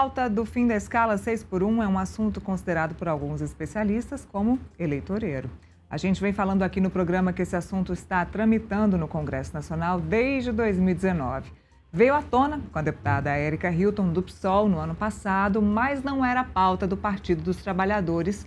pauta do fim da escala 6x1 é um assunto considerado por alguns especialistas como eleitoreiro. A gente vem falando aqui no programa que esse assunto está tramitando no Congresso Nacional desde 2019. Veio à tona com a deputada Érica Hilton, do PSOL, no ano passado, mas não era a pauta do Partido dos Trabalhadores,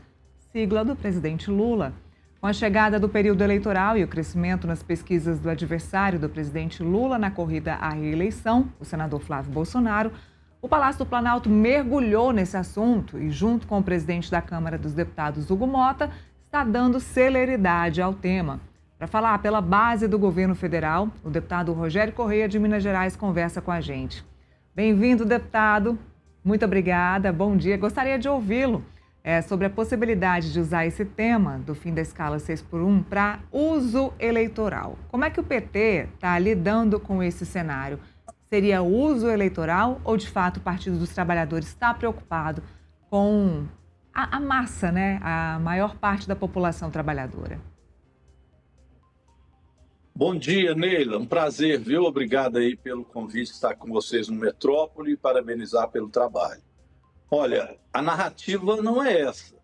sigla do presidente Lula. Com a chegada do período eleitoral e o crescimento nas pesquisas do adversário do presidente Lula na corrida à reeleição, o senador Flávio Bolsonaro, o Palácio do Planalto mergulhou nesse assunto e, junto com o presidente da Câmara dos Deputados, Hugo Mota, está dando celeridade ao tema. Para falar pela base do governo federal, o deputado Rogério Correia, de Minas Gerais, conversa com a gente. Bem-vindo, deputado. Muito obrigada. Bom dia. Gostaria de ouvi-lo sobre a possibilidade de usar esse tema do fim da escala 6x1 para uso eleitoral. Como é que o PT está lidando com esse cenário? Seria uso eleitoral ou, de fato, o Partido dos Trabalhadores está preocupado com a massa, né? A maior parte da população trabalhadora? Bom dia, Neila. Um prazer, viu? Obrigado aí pelo convite de estar com vocês no Metrópole e parabenizar pelo trabalho. Olha, a narrativa não é essa.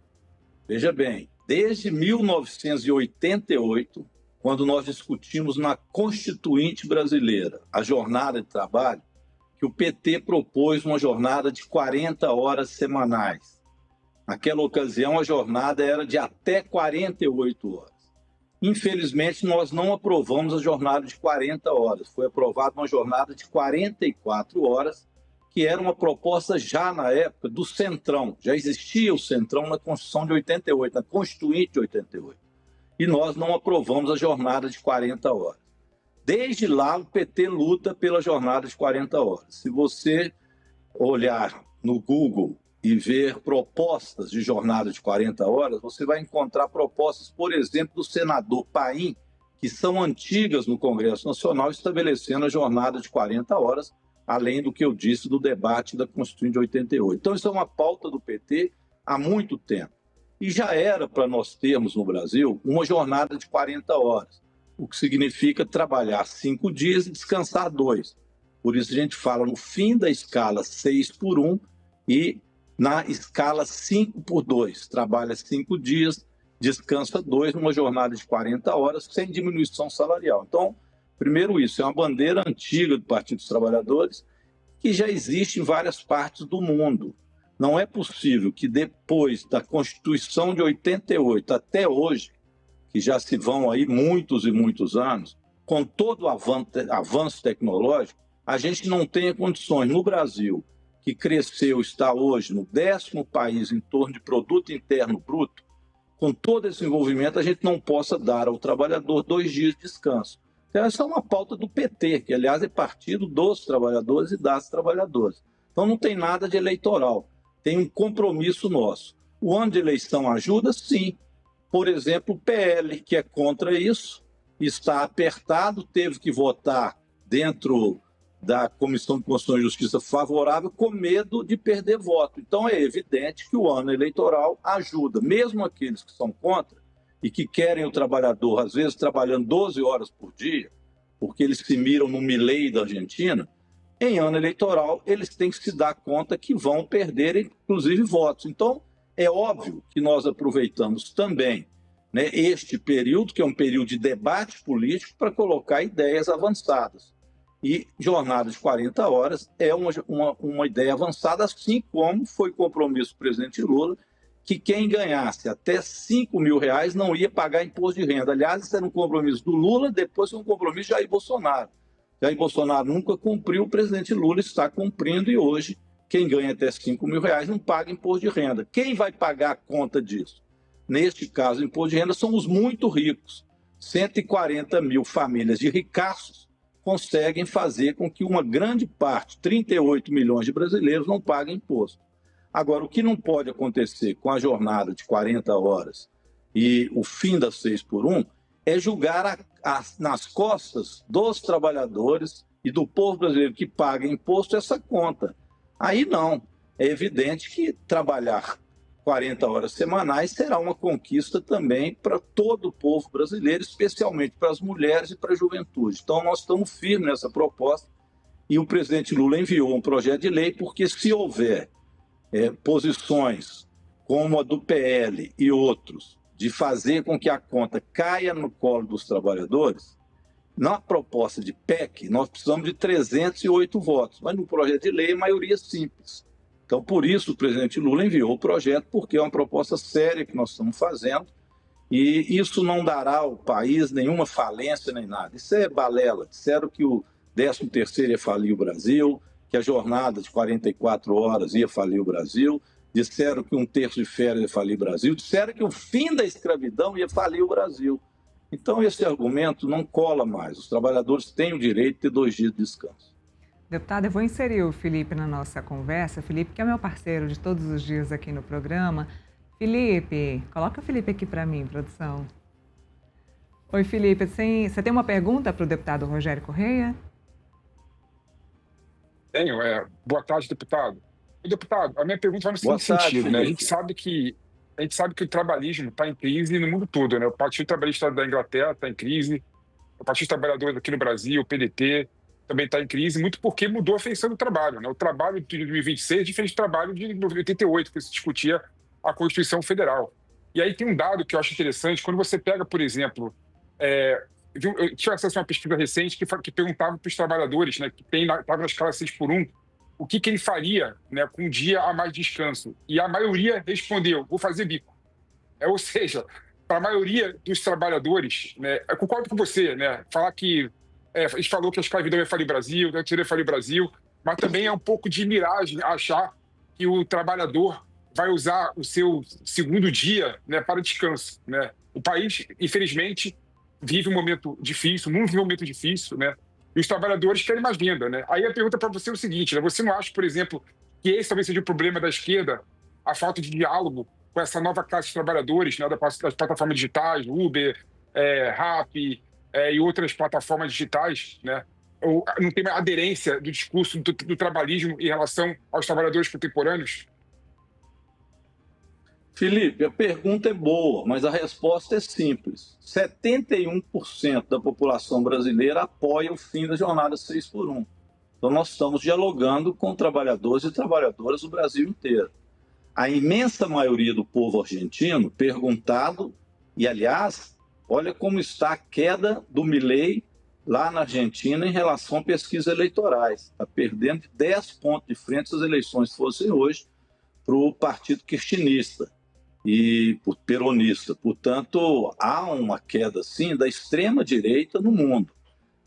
Veja bem, desde 1988, quando nós discutimos na Constituinte brasileira a jornada de trabalho, que o PT propôs uma jornada de 40 horas semanais. Naquela ocasião, a jornada era de até 48 horas. Infelizmente, nós não aprovamos a jornada de 40 horas. Foi aprovada uma jornada de 44 horas, que era uma proposta já na época do Centrão. Já existia o Centrão na Constituição de 88, na Constituinte de 88. E nós não aprovamos a jornada de 40 horas. Desde lá, o PT luta pela jornada de 40 horas. Se você olhar no Google e ver propostas de jornada de 40 horas, você vai encontrar propostas, por exemplo, do senador Paim, que são antigas no Congresso Nacional, estabelecendo a jornada de 40 horas, além do que eu disse do debate da Constituinte de 88. Então, isso é uma pauta do PT há muito tempo. E já era para nós termos no Brasil uma jornada de 40 horas, o que significa trabalhar 5 dias e descansar 2. Por isso a gente fala no fim da escala 6x1 e na escala 5x2. Trabalha 5 dias, descansa 2 numa jornada de 40 horas sem diminuição salarial. Então, primeiro isso, é uma bandeira antiga do Partido dos Trabalhadores que já existe em várias partes do mundo. Não é possível que depois da Constituição de 88 até hoje, que já se vão aí muitos e muitos anos, com todo o avanço tecnológico, a gente não tenha condições no Brasil, que cresceu, está hoje no 10º país em torno de produto interno bruto, com todo esse envolvimento, a gente não possa dar ao trabalhador 2 dias de descanso. Então, essa é uma pauta do PT, que, aliás, é partido dos trabalhadores e das trabalhadoras. Então, não tem nada de eleitoral, tem um compromisso nosso. O ano de eleição ajuda? Sim. Por exemplo, o PL, que é contra isso, está apertado, teve que votar dentro da Comissão de Constituição e Justiça favorável, com medo de perder voto. Então, é evidente que o ano eleitoral ajuda, mesmo aqueles que são contra e que querem o trabalhador, às vezes, trabalhando 12 horas por dia, porque eles se miram no Milei da Argentina, em ano eleitoral, eles têm que se dar conta que vão perder, inclusive, votos. Então, é óbvio que nós aproveitamos também, né, este período, que é um período de debate político, para colocar ideias avançadas. E jornada de 40 horas é uma ideia avançada, assim como foi compromisso do presidente Lula, que quem ganhasse até R$5.000 não ia pagar imposto de renda. Aliás, isso era um compromisso do Lula, depois foi um compromisso de Jair Bolsonaro. Jair Bolsonaro nunca cumpriu, o presidente Lula está cumprindo e hoje quem ganha até R$5.000 não paga imposto de renda. Quem vai pagar a conta disso? Neste caso, o imposto de renda são os muito ricos. 140 mil famílias de ricaços conseguem fazer com que uma grande parte, 38 milhões de brasileiros, não paguem imposto. Agora, o que não pode acontecer com a jornada de 40 horas e o fim das 6x1 é julgar nas costas dos trabalhadores e do povo brasileiro que paga imposto essa conta. Aí não. É evidente que trabalhar 40 horas semanais será uma conquista também para todo o povo brasileiro, especialmente para as mulheres e para a juventude. Então, nós estamos firmes nessa proposta e o presidente Lula enviou um projeto de lei, porque se houver posições como a do PL e outros, de fazer com que a conta caia no colo dos trabalhadores, na proposta de PEC, nós precisamos de 308 votos, mas no projeto de lei é maioria simples. Então, por isso, o presidente Lula enviou o projeto, porque é uma proposta séria que nós estamos fazendo, e isso não dará ao país nenhuma falência nem nada. Isso é balela. Disseram que o 13º ia falir o Brasil, que a jornada de 44 horas ia falir o Brasil, disseram que 1/3 de férias ia falir o Brasil, disseram que o fim da escravidão ia falir o Brasil. Então, esse argumento não cola mais. Os trabalhadores têm o direito de ter 2 dias de descanso. Deputada, eu vou inserir o Felipe na nossa conversa. Felipe, que é meu parceiro de todos os dias aqui no programa. Felipe, coloca o Felipe aqui para mim, produção. Oi, Felipe, você tem uma pergunta para o deputado Rogério Correia? Tenho. Boa tarde, deputado. Deputado, a minha pergunta vai no seguinte sentido, né? A gente sabe que o trabalhismo está em crise no mundo todo, né? O Partido Trabalhista da Inglaterra está em crise, o Partido dos Trabalhadores aqui no Brasil, o PDT, também está em crise, muito porque mudou a feição do trabalho, né? O trabalho de 2026 é diferente do trabalho de 88, que se discutia a Constituição Federal. E aí tem um dado que eu acho interessante, quando você pega, por exemplo, eu tive acesso a uma pesquisa recente que perguntava para os trabalhadores, né, que estavam na escala 6x1, o que ele faria, né, com um dia a mais de descanso. E a maioria respondeu, vou fazer bico. Ou seja, para a maioria dos trabalhadores, né, eu concordo com você, né, falar que a gente falou que a escravidão ia falir o Brasil, que a tiraria ia falir o Brasil, mas também é um pouco de miragem achar que o trabalhador vai usar o seu segundo dia, né, para descanso, né? O país, infelizmente, vive um momento difícil, o mundo vive um momento difícil, né? E os trabalhadores querem mais renda, né? Aí a pergunta para você é o seguinte, né? Você não acha, por exemplo, que esse talvez seja o problema da esquerda, a falta de diálogo com essa nova classe de trabalhadores, né, das plataformas digitais, Uber, Rappi e outras plataformas digitais, né? Ou não tem mais aderência do discurso do trabalhismo em relação aos trabalhadores contemporâneos? Felipe, a pergunta é boa, mas a resposta é simples. 71% da população brasileira apoia o fim da jornada 6x1. Então, nós estamos dialogando com trabalhadores e trabalhadoras do Brasil inteiro. A imensa maioria do povo argentino perguntado, e aliás, olha como está a queda do Milei lá na Argentina em relação a pesquisas eleitorais. Está perdendo de 10 pontos de frente se as eleições fossem hoje para o partido kirchnerista e peronista. Portanto, há uma queda, sim, da extrema-direita no mundo.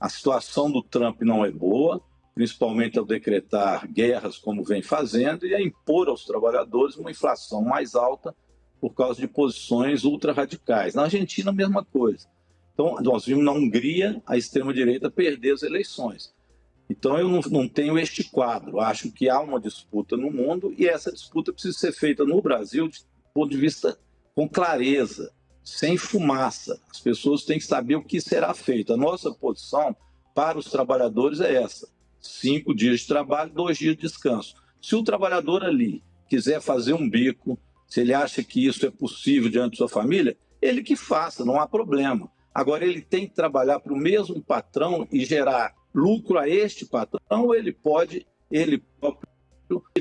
A situação do Trump não é boa, principalmente ao decretar guerras, como vem fazendo, e a impor aos trabalhadores uma inflação mais alta por causa de posições ultra-radicais. Na Argentina, a mesma coisa. Então, nós vimos na Hungria a extrema-direita perder as eleições. Então, eu não tenho este quadro. Acho que há uma disputa no mundo e essa disputa precisa ser feita no Brasil do ponto de vista com clareza, sem fumaça. As pessoas têm que saber o que será feito. A nossa posição para os trabalhadores é essa: 5 dias de trabalho, 2 dias de descanso. Se o trabalhador ali quiser fazer um bico, se ele acha que isso é possível diante de sua família, ele que faça, não há problema. Agora, ele tem que trabalhar para o mesmo patrão e gerar lucro a este patrão, ou ele próprio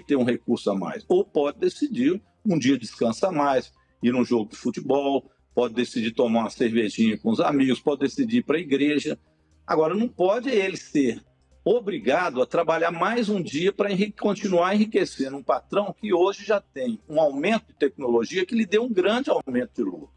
ter um recurso a mais. Ou pode decidir um dia descansa mais, ir num jogo de futebol, pode decidir tomar uma cervejinha com os amigos, pode decidir ir para a igreja. Agora, não pode ele ser obrigado a trabalhar mais um dia para continuar enriquecendo um patrão que hoje já tem um aumento de tecnologia que lhe deu um grande aumento de lucro.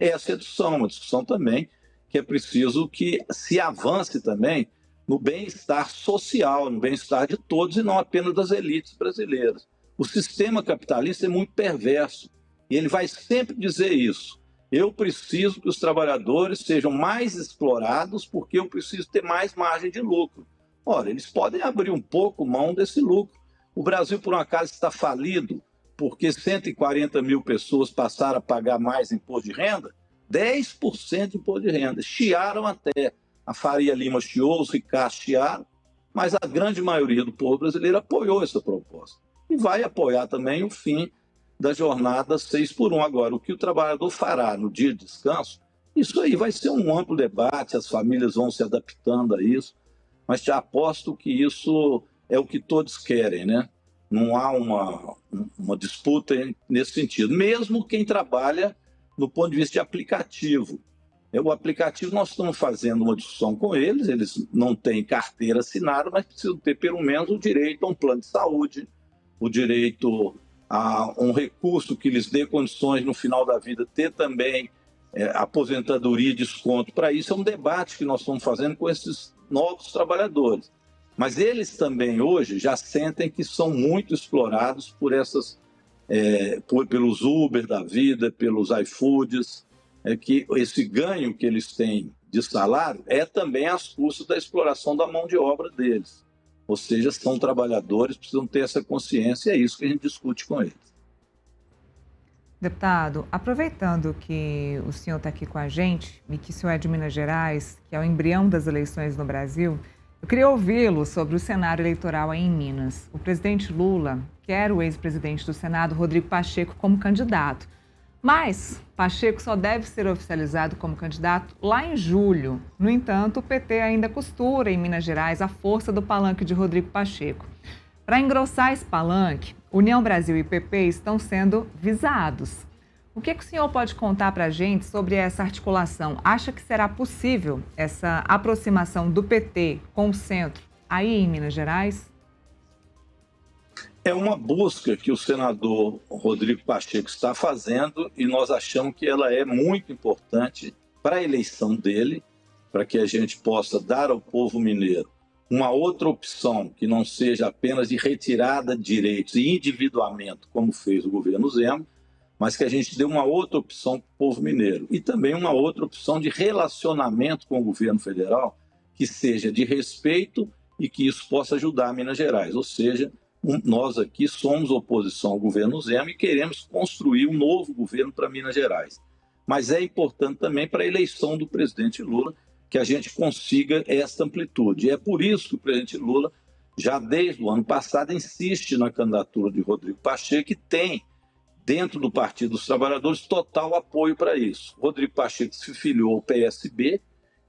Essa é a discussão, uma discussão também que é preciso que se avance também no bem-estar social, no bem-estar de todos e não apenas das elites brasileiras. O sistema capitalista é muito perverso e ele vai sempre dizer isso. Eu preciso que os trabalhadores sejam mais explorados porque eu preciso ter mais margem de lucro. Ora, eles podem abrir um pouco mão desse lucro. O Brasil, por um acaso, está falido porque 140 mil pessoas passaram a pagar mais imposto de renda? 10% de imposto de renda. Chiaram até. A Faria Lima chiou, os ricaços chiaram, mas a grande maioria do povo brasileiro apoiou essa proposta. E vai apoiar também o fim da jornada 6x1. Agora, o que o trabalhador fará no dia de descanso, isso aí vai ser um amplo debate, as famílias vão se adaptando a isso, mas te aposto que isso é o que todos querem, né? Não há uma disputa nesse sentido. Mesmo quem trabalha no ponto de vista de aplicativo. O aplicativo, nós estamos fazendo uma discussão com eles não têm carteira assinada, mas precisam ter pelo menos o direito a um plano de saúde, o direito a um recurso que lhes dê condições no final da vida, ter também aposentadoria e desconto. Para isso é um debate que nós estamos fazendo com esses novos trabalhadores. Mas eles também hoje já sentem que são muito explorados por pelos Uber da vida, pelos iFoods, que esse ganho que eles têm de salário é também às custas da exploração da mão de obra deles. Ou seja, são trabalhadores, precisam ter essa consciência, e é isso que a gente discute com eles. Deputado, aproveitando que o senhor está aqui com a gente e que o senhor é de Minas Gerais, que é o embrião das eleições no Brasil, eu queria ouvi-lo sobre o cenário eleitoral aí em Minas. O presidente Lula quer o ex-presidente do Senado, Rodrigo Pacheco, como candidato. Mas Pacheco só deve ser oficializado como candidato lá em julho. No entanto, o PT ainda costura em Minas Gerais a força do palanque de Rodrigo Pacheco. Para engrossar esse palanque, União Brasil e PP estão sendo visados. O que o senhor pode contar para a gente sobre essa articulação? Acha que será possível essa aproximação do PT com o centro aí em Minas Gerais? É uma busca que o senador Rodrigo Pacheco está fazendo e nós achamos que ela é muito importante para a eleição dele, para que a gente possa dar ao povo mineiro uma outra opção que não seja apenas de retirada de direitos e endividamento, como fez o governo Zema, mas que a gente dê uma outra opção para o povo mineiro e também uma outra opção de relacionamento com o governo federal que seja de respeito e que isso possa ajudar Minas Gerais, ou seja, nós aqui somos oposição ao governo Zema e queremos construir um novo governo para Minas Gerais. Mas é importante também para a eleição do presidente Lula que a gente consiga esta amplitude. E é por isso que o presidente Lula, já desde o ano passado, insiste na candidatura de Rodrigo Pacheco e tem, dentro do Partido dos Trabalhadores, total apoio para isso. Rodrigo Pacheco se filiou ao PSB,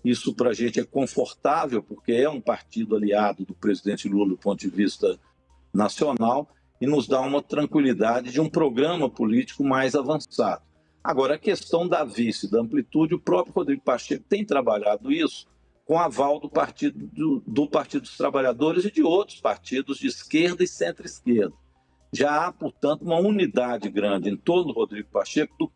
isso para a gente é confortável, porque é um partido aliado do presidente Lula do ponto de vista nacional e nos dá uma tranquilidade de um programa político mais avançado. Agora, a questão da vice, da amplitude, o próprio Rodrigo Pacheco tem trabalhado isso com aval do Partido dos Trabalhadores e de outros partidos de esquerda e centro-esquerda. Já há, portanto, uma unidade grande em torno do Rodrigo Pacheco.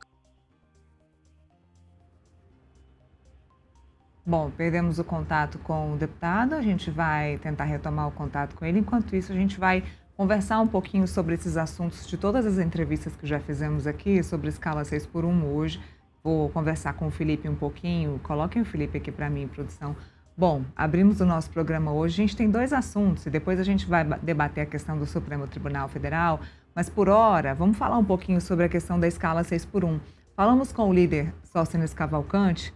Bom, perdemos o contato com o deputado, a gente vai tentar retomar o contato com ele. Enquanto isso, a gente vai conversar um pouquinho sobre esses assuntos de todas as entrevistas que já fizemos aqui, sobre escala 6x1 hoje. Vou conversar com o Felipe um pouquinho. Coloquem o Felipe aqui para mim, produção. Bom, abrimos o nosso programa hoje. A gente tem dois assuntos e depois a gente vai debater a questão do Supremo Tribunal Federal. Mas, por hora, vamos falar um pouquinho sobre a questão da escala 6x1. Falamos com o líder Sóstenes Cavalcante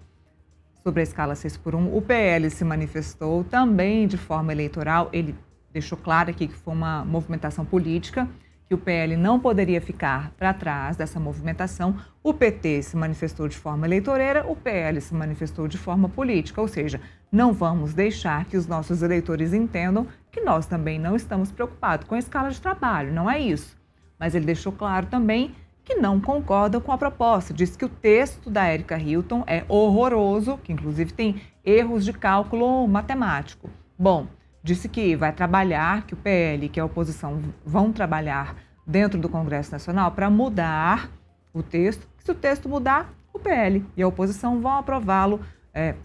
sobre a escala 6x1. O PL se manifestou também de forma eleitoral. Ele deixou claro aqui que foi uma movimentação política, que o PL não poderia ficar para trás dessa movimentação. O PT se manifestou de forma eleitoreira, o PL se manifestou de forma política, ou seja, não vamos deixar que os nossos eleitores entendam que nós também não estamos preocupados com a escala de trabalho, não é isso. Mas ele deixou claro também que não concorda com a proposta. Diz que o texto da Érica Hilton é horroroso, que inclusive tem erros de cálculo matemático. Bom, disse que vai trabalhar, que o PL, que a oposição vão trabalhar dentro do Congresso Nacional para mudar o texto. Se o texto mudar, o PL e a oposição vão aprová-lo,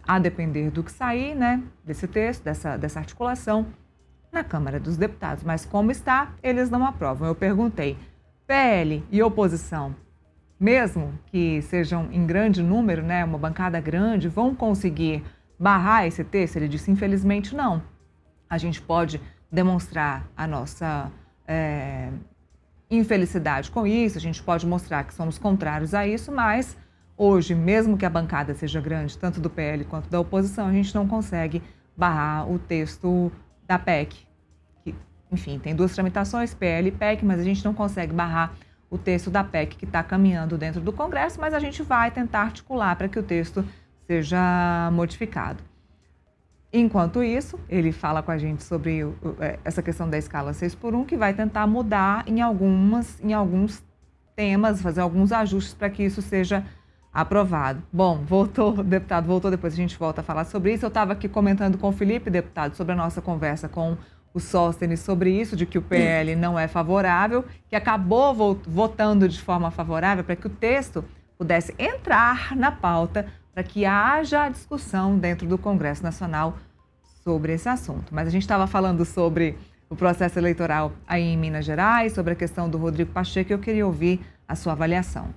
a depender do que sair, né, desse texto, dessa articulação, na Câmara dos Deputados. Mas como está, eles não aprovam. Eu perguntei, PL e oposição, mesmo que sejam em grande número, né, uma bancada grande, vão conseguir barrar esse texto? Ele disse, infelizmente, não. A gente pode demonstrar a nossa infelicidade com isso, a gente pode mostrar que somos contrários a isso, mas hoje, mesmo que a bancada seja grande, tanto do PL quanto da oposição, a gente não consegue barrar o texto da PEC. Que, enfim, tem duas tramitações, PL e PEC, mas a gente não consegue barrar o texto da PEC que está caminhando dentro do Congresso, mas a gente vai tentar articular para que o texto seja modificado. Enquanto isso, ele fala com a gente sobre essa questão da escala 6x1, que vai tentar mudar em alguns temas, fazer alguns ajustes para que isso seja aprovado. Bom, voltou, deputado, voltou, depois a gente volta a falar sobre isso. Eu estava aqui comentando com o Felipe, deputado, sobre a nossa conversa com o Sóstenes sobre isso, de que o PL não é favorável, que acabou votando de forma favorável para que o texto pudesse entrar na pauta, para que haja discussão dentro do Congresso Nacional sobre esse assunto. Mas a gente estava falando sobre o processo eleitoral aí em Minas Gerais, sobre a questão do Rodrigo Pacheco, e eu queria ouvir a sua avaliação.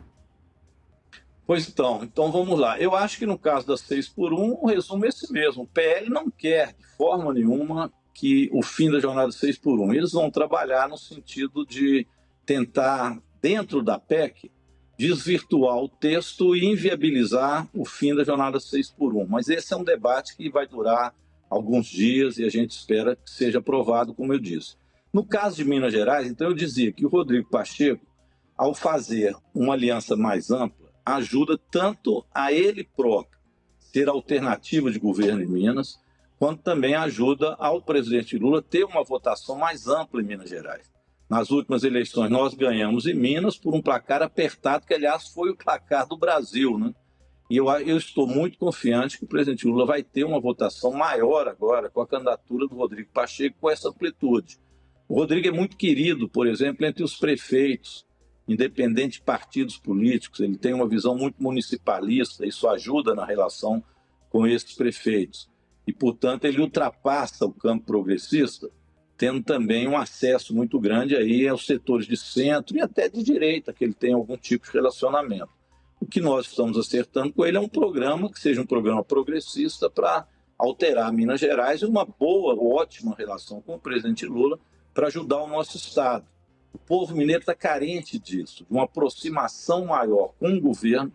Pois então vamos lá. Eu acho que no caso da 6x1, o resumo é esse mesmo. O PL não quer, de forma nenhuma, que o fim da jornada 6x1. Eles vão trabalhar no sentido de tentar, dentro da PEC, desvirtuar o texto e inviabilizar o fim da jornada 6x1. Mas esse é um debate que vai durar alguns dias e a gente espera que seja aprovado, como eu disse. No caso de Minas Gerais, então eu dizia que o Rodrigo Pacheco, ao fazer uma aliança mais ampla, ajuda tanto a ele próprio ser alternativa de governo em Minas, quanto também ajuda ao presidente Lula ter uma votação mais ampla em Minas Gerais. Nas últimas eleições, nós ganhamos em Minas por um placar apertado, que, aliás, foi o placar do Brasil, né? E eu estou muito confiante que o presidente Lula vai ter uma votação maior agora com a candidatura do Rodrigo Pacheco, com essa amplitude. O Rodrigo é muito querido, por exemplo, entre os prefeitos, independente de partidos políticos. Ele tem uma visão muito municipalista, isso ajuda na relação com esses prefeitos. E, portanto, ele ultrapassa o campo progressista, tendo também um acesso muito grande aí aos setores de centro e até de direita, que ele tem algum tipo de relacionamento. O que nós estamos acertando com ele é um programa que seja um programa progressista para alterar Minas Gerais e uma boa, ótima relação com o presidente Lula para ajudar o nosso Estado. O povo mineiro está carente disso, de uma aproximação maior com o governo,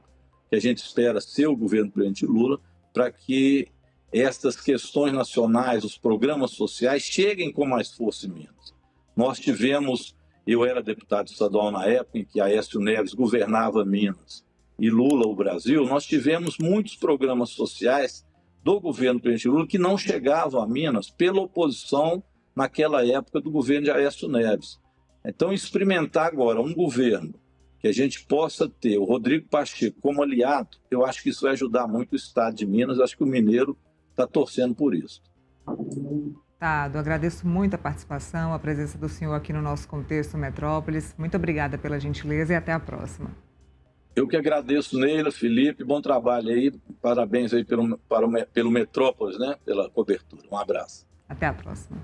que a gente espera ser o governo do presidente Lula, para que estas questões nacionais, os programas sociais, cheguem com mais força em Minas. Nós tivemos, eu era deputado estadual na época em que Aécio Neves governava Minas e Lula o Brasil, nós tivemos muitos programas sociais do governo do presidente Lula que não chegavam a Minas pela oposição naquela época do governo de Aécio Neves. Então, experimentar agora um governo que a gente possa ter o Rodrigo Pacheco como aliado, eu acho que isso vai ajudar muito o Estado de Minas, eu acho que o mineiro está torcendo por isso. Deputado, agradeço muito a participação, a presença do senhor aqui no nosso Contexto Metrópolis. Muito obrigada pela gentileza e até a próxima. Eu que agradeço, Neila, Felipe, bom trabalho aí, parabéns aí pelo Metrópolis, né, pela cobertura. Um abraço. Até a próxima.